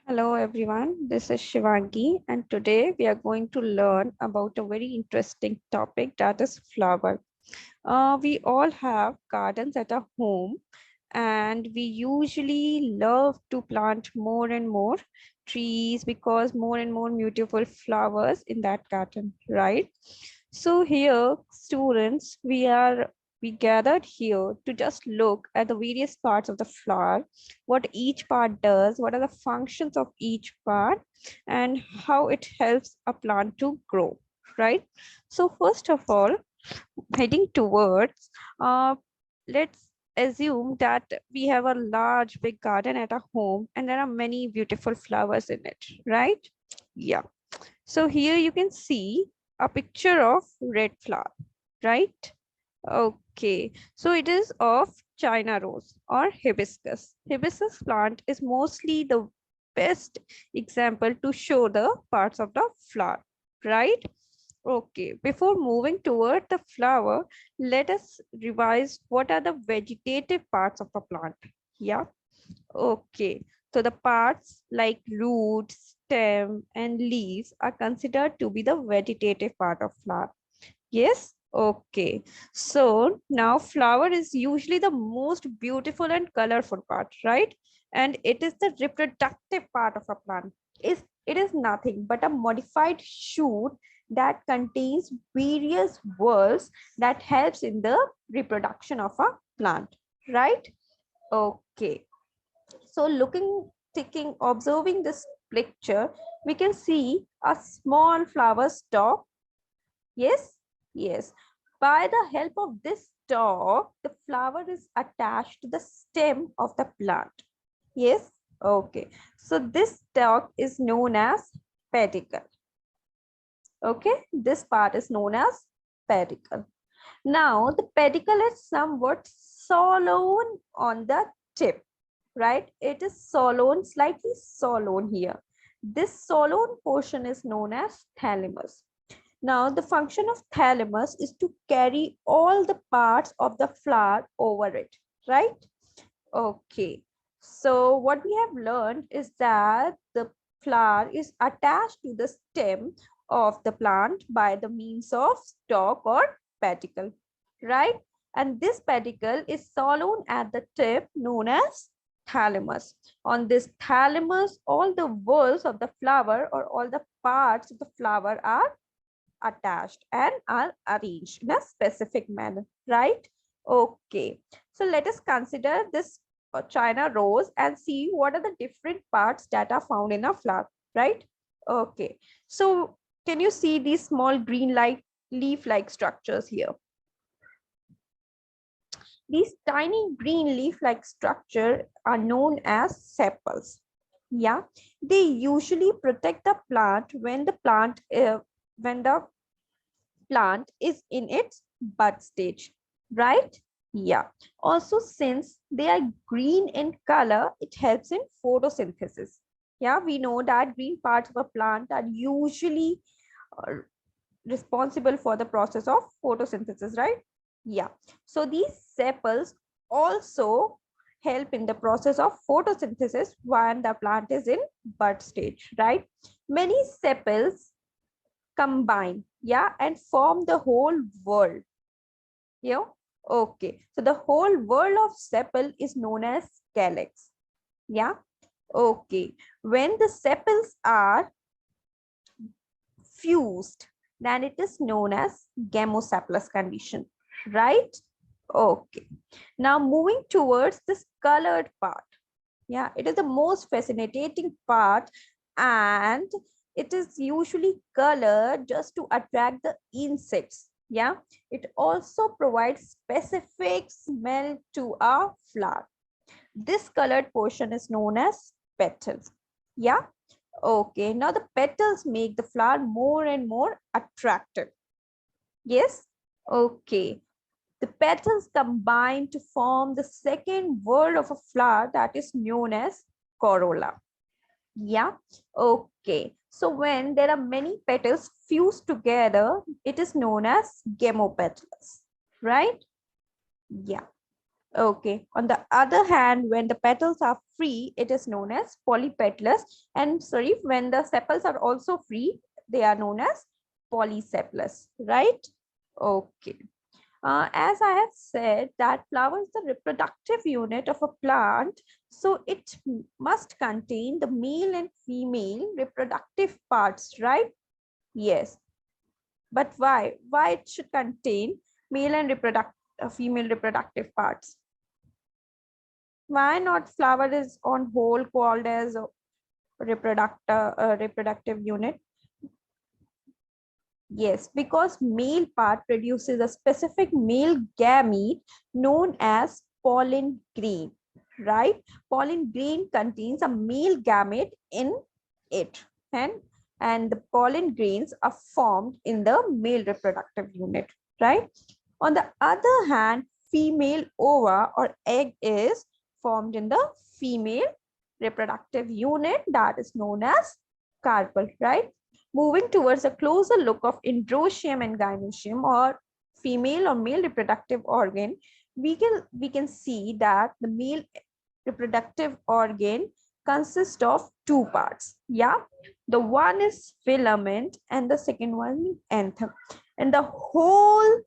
Hello everyone, this is Shivangi and today we are going to learn about a very interesting topic that is flower. We all have gardens at our home and we usually love to plant more and more trees because more and more beautiful flowers in that garden, right? So here, students, we gathered here to just look at the various parts of the flower, what each part does, what are the functions of each part, and how it helps a plant to grow, right? So first of all, heading towards, let's assume that we have a large big garden at our home and there are many beautiful flowers in it, right? Yeah. So here you can see a picture of red flower, right? Okay, so it is of China rose or hibiscus. Hibiscus plant is mostly the best example to show the parts of the flower, right? Okay, before moving toward the flower, let us revise what are the vegetative parts of a plant. Yeah, okay. So the parts like roots, stem, and leaves are considered to be the vegetative part of flower. Yes. Okay. So now flower is usually the most beautiful and colorful part, right? And it is the reproductive part of a plant. It is nothing but a modified shoot that contains various whorls that helps in the reproduction of a plant, right? Okay. So observing this picture, we can see a small flower stalk. Yes, yes. By the help of this stalk, the flower is attached to the stem of the plant. Yes, okay. So this stalk is known as pedicle. Okay, this part is known as pedicle. Now, the pedicle is somewhat swollen on the tip, right? It is swollen, slightly swollen here. This swollen portion is known as thalamus. Now, the function of thalamus is to carry all the parts of the flower over it, right? Okay. So, what we have learned is that the flower is attached to the stem of the plant by the means of stalk or pedicle, right? And this pedicle is swollen at the tip known as thalamus. On this thalamus, all the whorls of the flower or all the parts of the flower are attached and are arranged in a specific manner, right? Okay, so let us consider this China rose and see what are the different parts that are found in a flower, right? Okay, so can you see these small green like leaf-like structures here? These tiny green leaf-like structure are known as sepals. Yeah, they usually protect the plant when the plant is in its bud stage, right? Yeah. Also, since they are green in color, it helps in photosynthesis. Yeah, we know that green parts of a plant are usually uh, responsible for the process of photosynthesis, right? Yeah. So these sepals also help in the process of photosynthesis when the plant is in bud stage, right? Many sepals combine, yeah, and form the whole world. Yeah, okay. So the whole world of sepal is known as calyx. Yeah, okay. When the sepals are fused, then it is known as gamosepalous condition, right? Okay. Now moving towards this colored part. Yeah, it is the most fascinating part and it is usually colored just to attract the insects. Yeah, it also provides specific smell to a flower. This colored portion is known as petals. Yeah, okay. Now the petals make the flower more and more attractive. Yes, okay. The petals combine to form the second word of a flower that is known as corolla. Yeah, okay. So when there are many petals fused together, it is known as gamopetalous, right? Yeah. Okay. On the other hand, when the petals are free, it is known as polypetalous. And sorry, when the sepals are also free, they are known as polysepalous, right? Okay. As I have said that flower is the reproductive unit of a plant, so it must contain the male and female reproductive parts, right? Yes. But why? Why it should contain male and female reproductive parts? Why not flower is on whole called as a reproductive unit? Yes, because male part produces a specific male gamete known as pollen grain, right? Pollen grain contains a male gamete in it, and the pollen grains are formed in the male reproductive unit, right? On the other hand, female ova or egg is formed in the female reproductive unit that is known as carpel, right? Moving towards a closer look of androecium and gynoecium, or female or male reproductive organ, we can see that the male reproductive organ consists of two parts. Yeah, the one is filament and the second one is anther, and the whole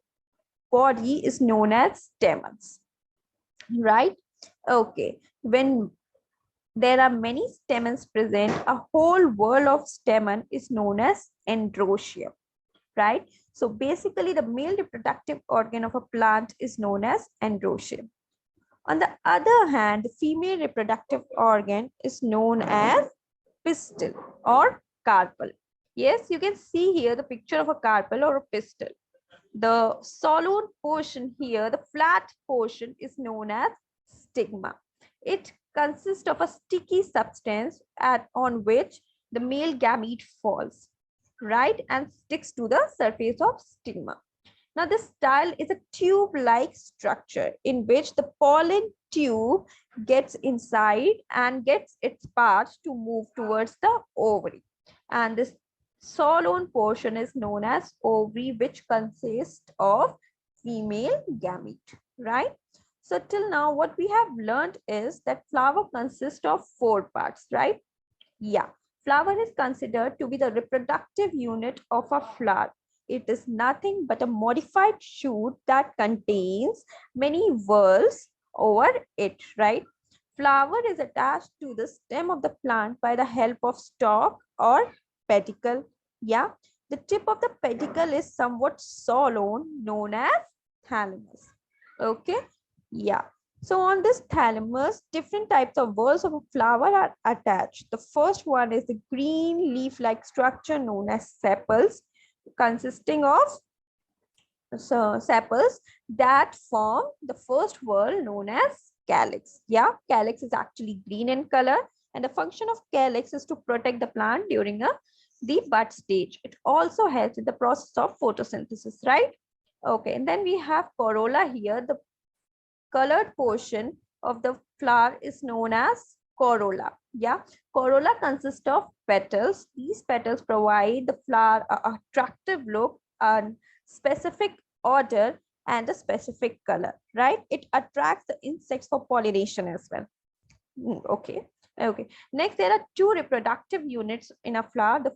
body is known as stamens, right? Okay, when there are many stamens present, a whole world of stamen is known as androecium, right? So basically the male reproductive organ of a plant is known as androecium. On the other hand, the female reproductive organ is known as pistil or carpel. Yes, you can see here the picture of a carpel or a pistil. The solid portion here, the flat portion, is known as stigma. It consists of a sticky substance on which the male gamete falls, right, and sticks to the surface of stigma. Now, this style is a tube-like structure in which the pollen tube gets inside and gets its parts to move towards the ovary. And this solon portion is known as ovary, which consists of female gamete, right? So till now, what we have learned is that flower consists of four parts, right? Yeah, flower is considered to be the reproductive unit of a flower. It is nothing but a modified shoot that contains many whorls over it, right? Flower is attached to the stem of the plant by the help of stalk or pedicle. Yeah, the tip of the pedicle is somewhat solan, known as thalamus. Okay, yeah. So on this thalamus, different types of whorls of a flower are attached. The first one is the green leaf-like structure known as sepals, consisting of sepals that form the first whorl known as calyx. Yeah, calyx is actually green in color, and the function of calyx is to protect the plant during the bud stage. It also helps in the process of photosynthesis, right? Okay, and then we have corolla here. The colored portion of the flower is known as corolla. Yeah, corolla consists of petals. These petals provide the flower an attractive look and specific odor and a specific color, right? It attracts the insects for pollination as well. Okay. Okay. Next, there are two reproductive units in a flower. The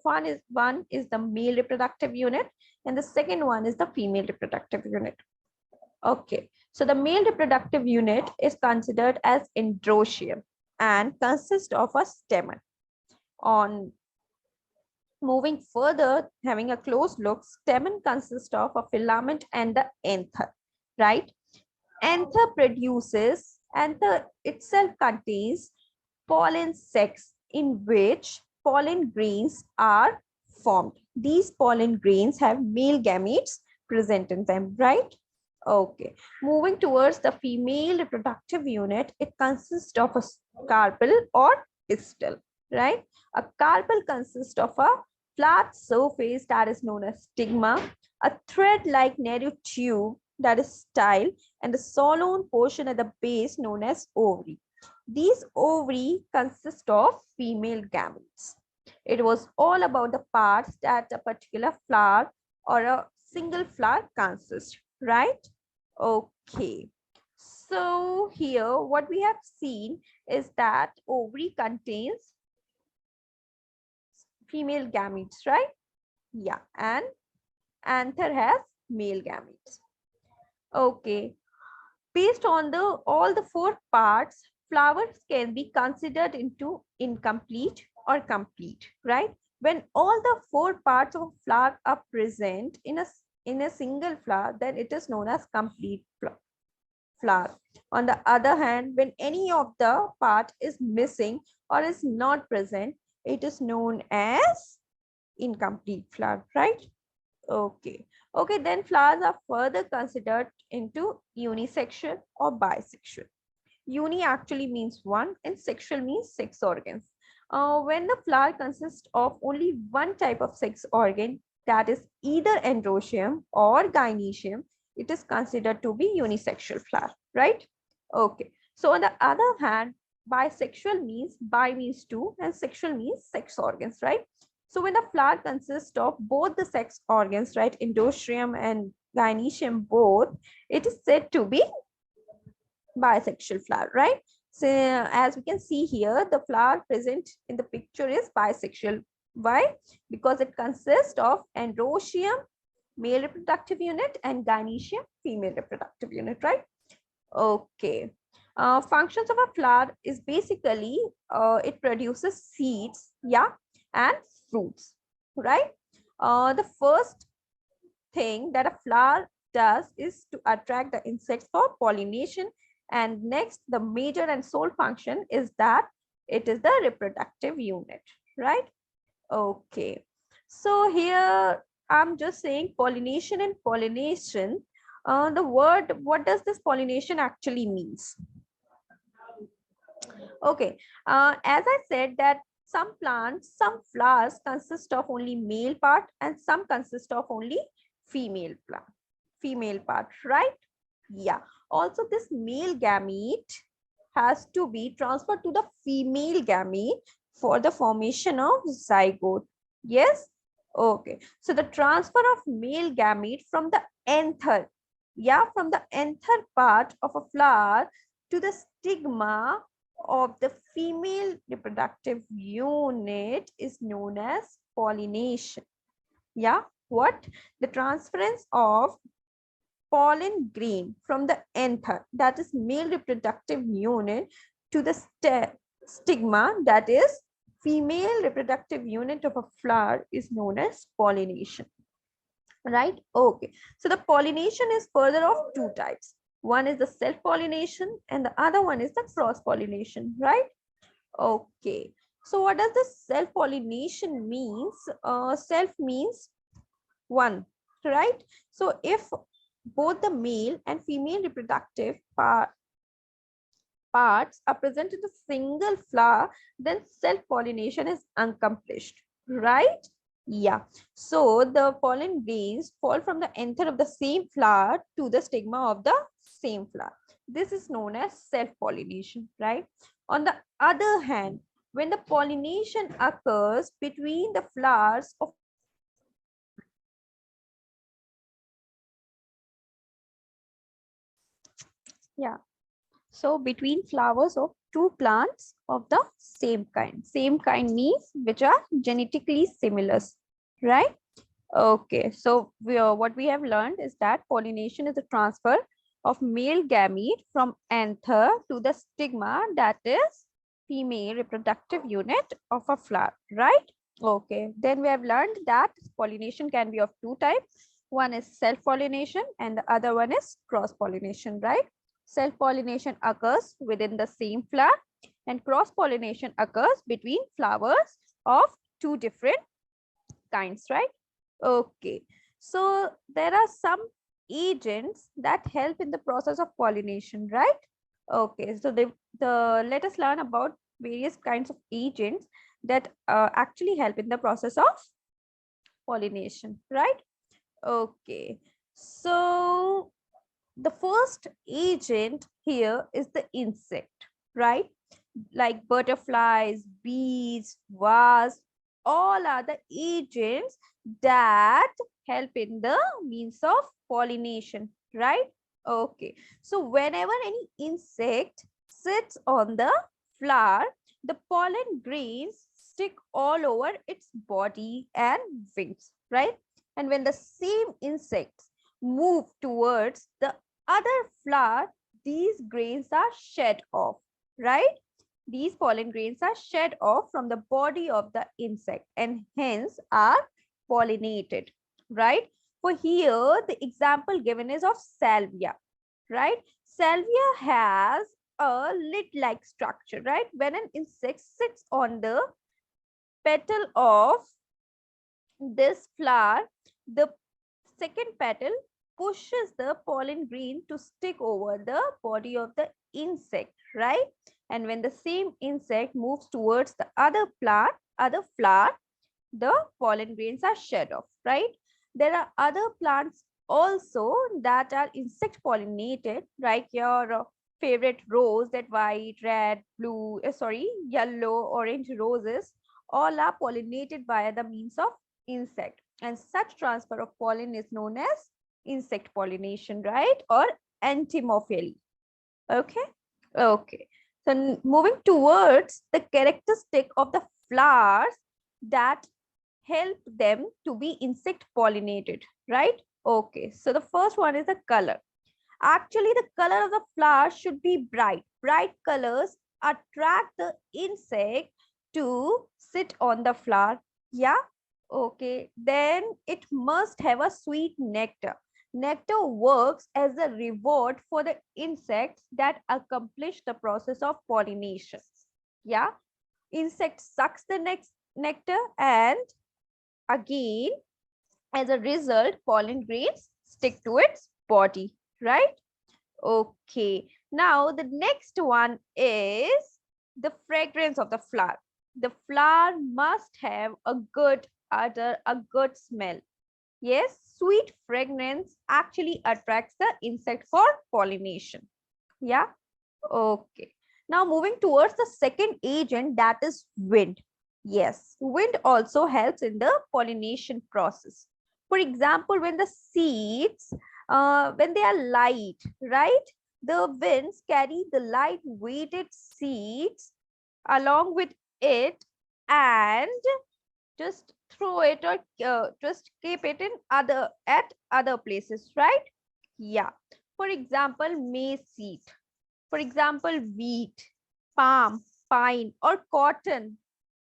one is the male reproductive unit, and the second one is the female reproductive unit. Okay, so the male reproductive unit is considered as androecium and consists of a stamen. On moving further, having a close look, stamen consists of a filament and the anther, right? Anther itself contains pollen sacs in which pollen grains are formed. These pollen grains have male gametes present in them, right? Okay, moving towards the female reproductive unit, it consists of a carpel or pistil, right? A carpel consists of a flat surface that is known as stigma, a thread-like narrow tube that is style, and the solan portion at the base known as ovary. These ovary consist of female gametes. It was all about the parts that a particular flower or a single flower consists, right? Okay. So here what we have seen is that ovary contains female gametes, right? Yeah, and anther has male gametes. Okay, based on the all the four parts, flowers can be considered into incomplete or complete, right? When all the four parts of a flower are present in a single flower, then it is known as complete flower. On the other hand, when any of the part is missing or is not present, it is known as incomplete flower, right? Okay. Okay, then flowers are further considered into unisexual or bisexual. Uni actually means one and sexual means sex organs. When the flower consists of only one type of sex organ, that is either androecium or gynoecium, it is considered to be unisexual flower, right? Okay. So on the other hand, bisexual means bi means two and sexual means sex organs, right? So when the flower consists of both the sex organs, right, endometrium and gynoecium both, it is said to be bisexual flower, right? So as we can see here, the flower present in the picture is bisexual. Why? Because it consists of androecium, male reproductive unit, and gynoecium, female reproductive unit, right? Okay. Functions of a flower is basically it produces seeds, yeah, and fruits, right? The first thing that a flower does is to attract the insects for pollination. And next, the major and sole function is that it is the reproductive unit, right? Okay. So here I'm just saying pollination and pollination. The word, what does this pollination actually means? Okay. As I said that some plants, some flowers consist of only male part and some consist of only female part, right? Yeah. Also, this male gamete has to be transferred to the female gamete for the formation of zygote. Yes. Okay. So the transfer of male gamete from the anther, yeah, from the anther part of a flower to the stigma of the female reproductive unit is known as pollination. Yeah, what? The transference of pollen grain from the anther, that is male reproductive unit, to the stigma, that is female reproductive unit of a flower, is known as pollination, right? Okay, so the pollination is further of two types. One is the self-pollination and the other one is the cross-pollination, right? Okay, so what does the self-pollination means? Self means one, right? So if both the male and female reproductive parts are present in a single flower, then self-pollination is accomplished, right? Yeah. So the pollen grains fall from the anther of the same flower to the stigma of the same flower. This is known as self-pollination, right? On the other hand, when the pollination occurs between the flowers of yeah, so between flowers of two plants of the same kind. Same kind means which are genetically similar, right? Okay, so what we have learned is that pollination is a transfer of male gamete from anther to the stigma, that is female reproductive unit of a flower, right? Okay, then we have learned that pollination can be of two types. One is self-pollination and the other one is cross-pollination, right? Self-pollination occurs within the same flower and cross-pollination occurs between flowers of two different kinds, right? Okay, so there are some agents that help in the process of pollination, right? Okay, so let us learn about various kinds of agents that actually help in the process of pollination, right? Okay, so the first agent here is the insect, right? Like butterflies, bees, wasps, all are the agents that help in the means of pollination, right? Okay, so whenever any insect sits on the flower, the pollen grains stick all over its body and wings, right? And when the same insects move towards the other flower, these grains are shed off, right? These pollen grains are shed off from the body of the insect and hence are pollinated, right? For here, the example given is of salvia, right? Salvia has a lid-like structure, right? When an insect sits on the petal of this flower, the second petal pushes the pollen grain to stick over the body of the insect, right? And when the same insect moves towards the other plant, other flower, the pollen grains are shed off, right? There are other plants also that are insect pollinated, like your favorite rose, that white, red, blue, yellow, orange roses, all are pollinated via the means of insect. And such transfer of pollen is known as insect pollination, right? Or entomophily. Okay. Okay. So moving towards the characteristic of the flowers that help them to be insect pollinated, right? Okay, so the first one is the color. Actually, the color of the flower should be bright. Bright colors attract the insect to sit on the flower. Yeah. Okay, then it must have a sweet nectar. Nectar works as a reward for the insects that accomplish the process of pollination. Yeah, insect sucks the nectar, and again, as a result, pollen grains stick to its body, right? Okay. Now, the next one is the fragrance of the flower. The flower must have a good odor, a good smell. Yes, sweet fragrance actually attracts the insect for pollination. Yeah. Okay. Now moving towards the second agent, that is wind. Yes, wind also helps in the pollination process. For example, when the seeds, when they are light, right? The winds carry the light weighted seeds along with it and just throw it or just keep it in other places, right? Yeah. For example, maize seed, for example, wheat, palm, pine, or cotton.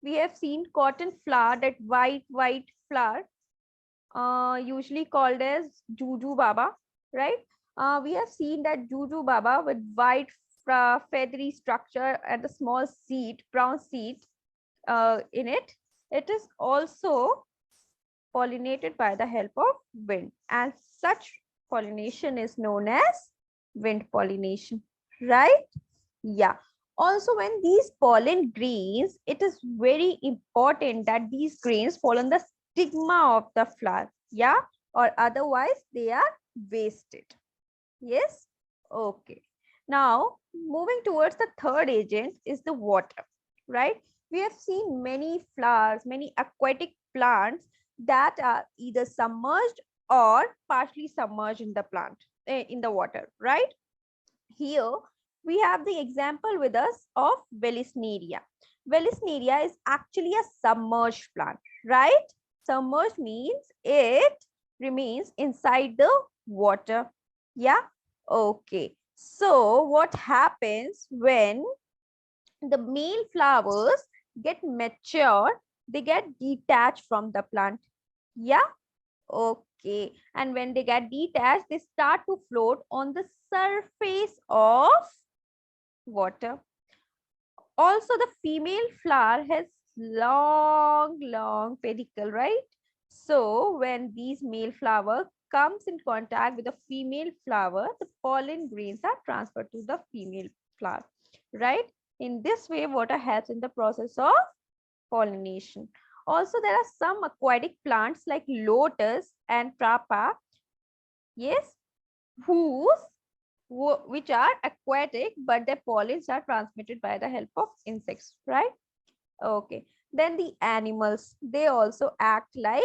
We have seen cotton flower, that white flower, usually called as Juju Baba, right? We have seen that Juju Baba with white feathery structure and a small seed, brown seed in it. It is also pollinated by the help of wind, and such pollination is known as wind pollination, right? Yeah. Also, when these pollen grains, it is very important that these grains fall on the stigma of the flower. Yeah. Or otherwise they are wasted. Yes. Okay. Now, moving towards the third agent is the water, right? We have seen many flowers, many aquatic plants that are either submerged or partially submerged in the plant, in the water, right? Here we have the example with us of Vallisneria. Vallisneria is actually a submerged plant, right? Submerged means it remains inside the water. Yeah. Okay. So what happens when the male flowers get mature? They get detached from the plant. Yeah. Okay. And when they get detached, they start to float on the surface of water. Also, the female flower has long pedicle, right? So when these male flower comes in contact with the female flower, the pollen grains are transferred to the female flower, right? In this way, water helps in the process of pollination. Also, there are some aquatic plants like lotus and trapa, yes, whose which are aquatic, but their pollens are transmitted by the help of insects, right? Okay. Then the animals, they also act like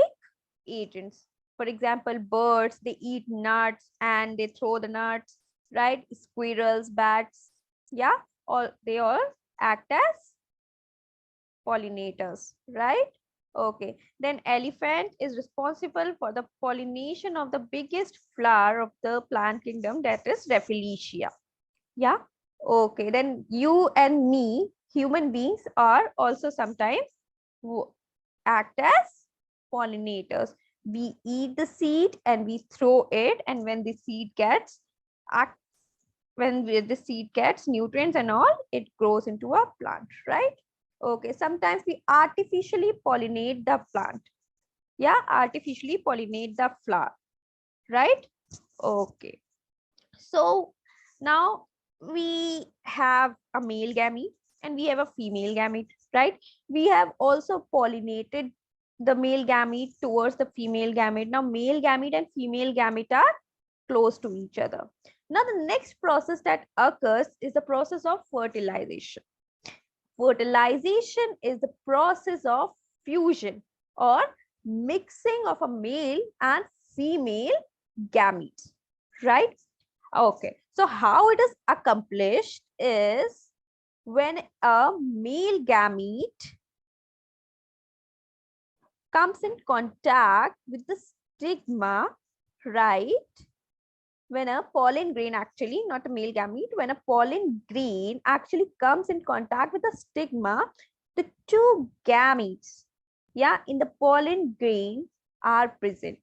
agents. For example, birds, they eat nuts and they throw the nuts. right? Squirrels, bats, yeah, all they all act as pollinators, right? Okay, then elephant is responsible for the pollination of the biggest flower of the plant kingdom, that is Rafflesia. Yeah. Okay, then you and me, human beings, are also sometimes act as pollinators. We eat the seed and we throw it, and when the seed gets act when the seed gets nutrients and all, it grows into a plant, right? Okay, sometimes we artificially pollinate the plant. Yeah, artificially pollinate the flower, right? Okay, so now we have a male gamete and we have a female gamete, right? We have also pollinated the male gamete towards the female gamete. Now male gamete and female gamete are close to each other. Now the next process that occurs is the process of fertilization. Fertilization is the process of fusion or mixing of a male and female gametes, right? Okay, so how it is accomplished is when a male gamete comes in contact with the stigma, right? When a pollen grain, actually not a male gamete, when a pollen grain actually comes in contact with the stigma, the two gametes, yeah, in the pollen grain are present.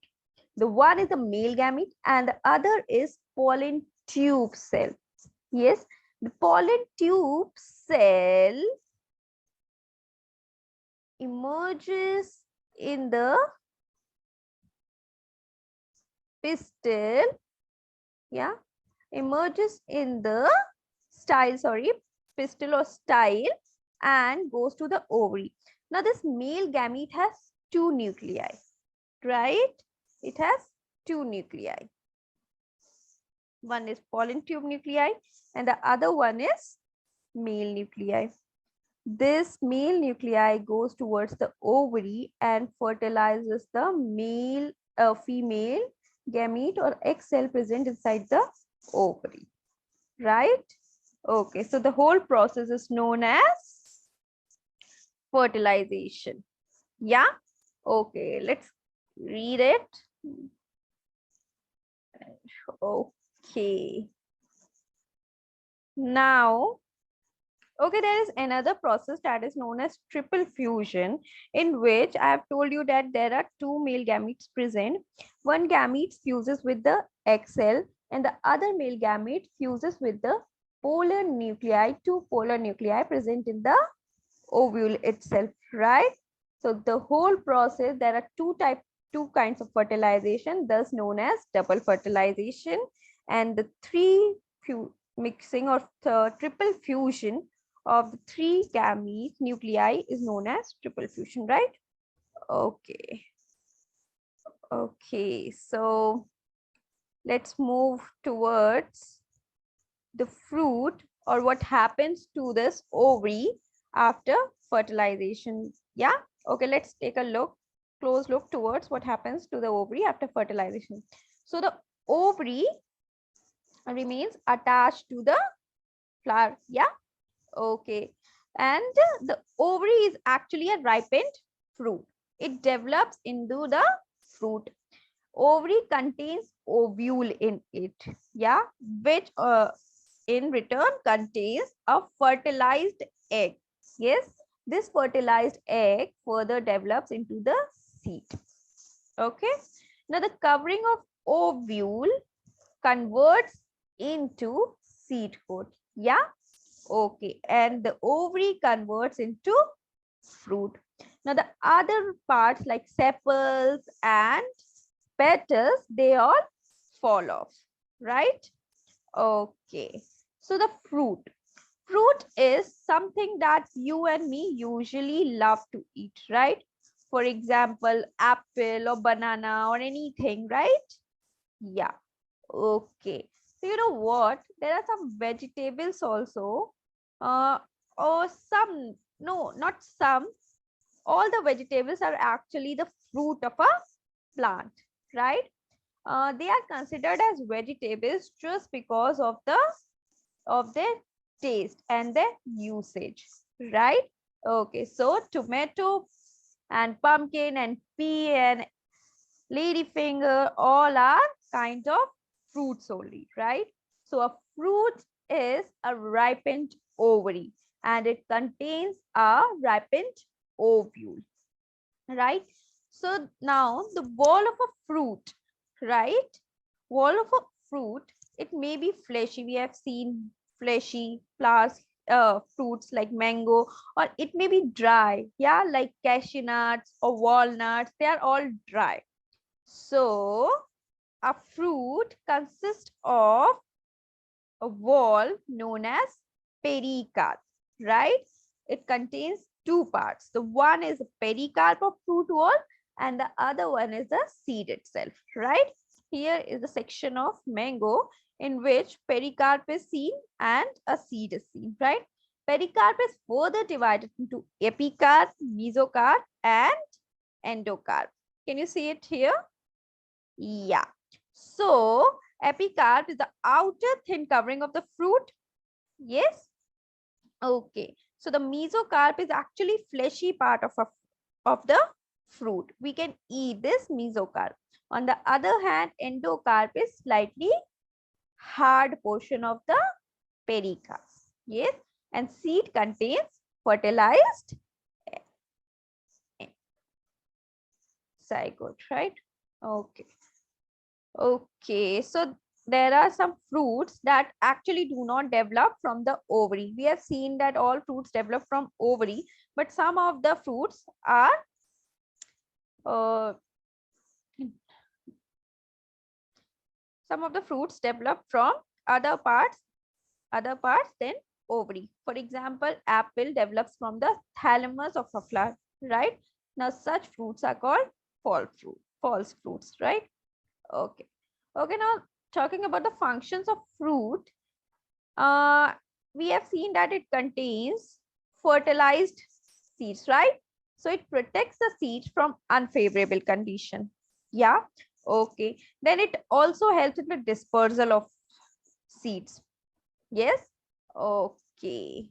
The one is the male gamete and the other is pollen tube cell. Yes, the pollen tube cell emerges in the pistil, yeah, emerges in the pistil or style, and goes to the ovary. Now this male gamete has two nuclei, right? It has two nuclei. One is pollen tube nuclei and the other one is male nuclei. This male nuclei goes towards the ovary and fertilizes the female gamete or egg cell present inside the ovary, right? Okay, so the whole process is known as fertilization. Yeah. Okay, let's read it. Okay. Now, okay, there is another process that is known as triple fusion, in which I have told you that there are two male gametes present. One gamete fuses with the egg cell and the other male gamete fuses with the polar nuclei, two polar nuclei present in the ovule itself, right? So the whole process, there are two kinds of fertilization, thus known as double fertilization, and the mixing or triple fusion of the three gamete nuclei is known as triple fusion, right? Okay. Okay, so let's move towards the fruit or what happens to this ovary after fertilization. Yeah. Okay, let's take a close look towards what happens to the ovary after fertilization. So the ovary remains attached to the flower. Yeah. Okay. And the ovary is actually a ripened fruit. It develops into the fruit. Ovary contains ovule in it. Yeah. Which in return contains a fertilized egg. Yes. This fertilized egg further develops into the seed. Okay. Now the covering of ovule converts into seed coat. Yeah. Okay, and the ovary converts into fruit. Now the other parts like sepals and petals, they all fall off, right? Okay, so the fruit. Fruit is something that you and me usually love to eat, right? For example, apple or banana or anything, right? Yeah. Okay. So you know what? There are some vegetables also. Uh, or some, no, not some. All the vegetables are actually the fruit of a plant, right? They are considered as vegetables just because of their taste and their usage, right? Okay, so tomato and pumpkin and pea and ladyfinger all are kind of fruits only, right? So a fruit is a ripened ovary and it contains a ripened ovule, right? So now the wall of a fruit, right? Wall of a fruit, it may be fleshy. We have seen fleshy flowers, fruits like mango, or it may be dry, yeah, like cashew nuts or walnuts. They are all dry. So a fruit consists of a wall known as pericarp, right? It contains two parts. The one is the pericarp of fruit wall and the other one is the seed itself, right? Here is a section of mango in which pericarp is seen and a seed is seen, right? Pericarp is further divided into epicarp, mesocarp and endocarp. Can you see it here? Yeah. So epicarp is the outer thin covering of the fruit. Yes. Okay. So the mesocarp is actually fleshy part of the fruit. We can eat this mesocarp. On the other hand, endocarp is slightly hard portion of the pericarp. Yes. And seed contains fertilized zygote, right? Okay. Okay, so there are some fruits that actually do not develop from the ovary. We have seen that all fruits develop from ovary, but some of the fruits are uh, some of the fruits develop from other parts than ovary. For example, apple develops from the thalamus of a flower, right? Now such fruits are called false fruits, right? Okay. Okay, now talking about the functions of fruit, uh, we have seen that it contains fertilized seeds, right? So it protects the seeds from unfavorable condition. Yeah. Okay. Then it also helps in the dispersal of seeds. Yes. Okay.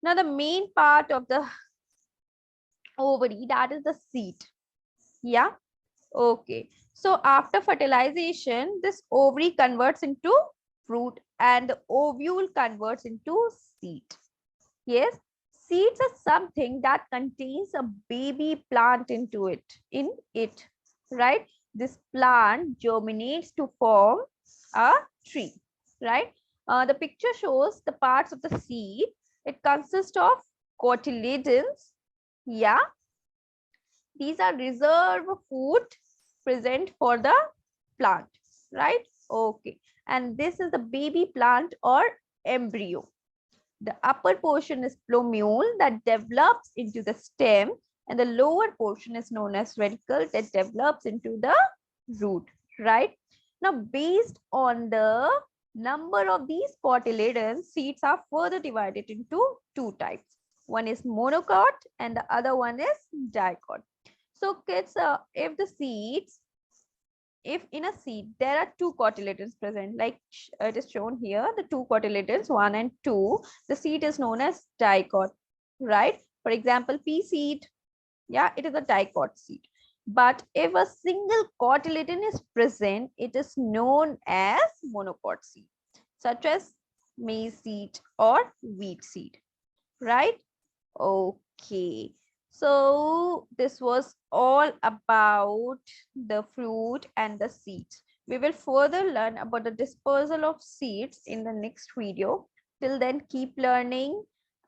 Now the main part of the ovary, that is the seed. Yeah. Okay. So after fertilization, this ovary converts into fruit and the ovule converts into seed. Yes, seeds are something that contains a baby plant in it, right? This plant germinates to form a tree, right? The picture shows the parts of the seed. It consists of cotyledons. Yeah, these are reserve food present for the plant, right? Okay, and this is the baby plant or embryo. The upper portion is plumule that develops into the stem, and the lower portion is known as radicle that develops into the root, right? Now, based on the number of these cotyledons, seeds are further divided into two types. One is monocot and the other one is dicot. So, kids, if in a seed there are two cotyledons present, like it is shown here, the two cotyledons 1 and 2, the seed is known as dicot, right? For example, pea seed, yeah, it is a dicot seed. But if a single cotyledon is present, it is known as monocot seed, such as maize seed or wheat seed, right? Okay. So this was all about the fruit and the seeds. We will further learn about the dispersal of seeds in the next video. Till then, keep learning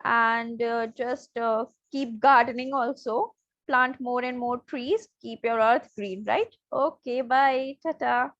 and just keep gardening also. Plant more and more trees. Keep your earth green, right? Okay, bye. Tata.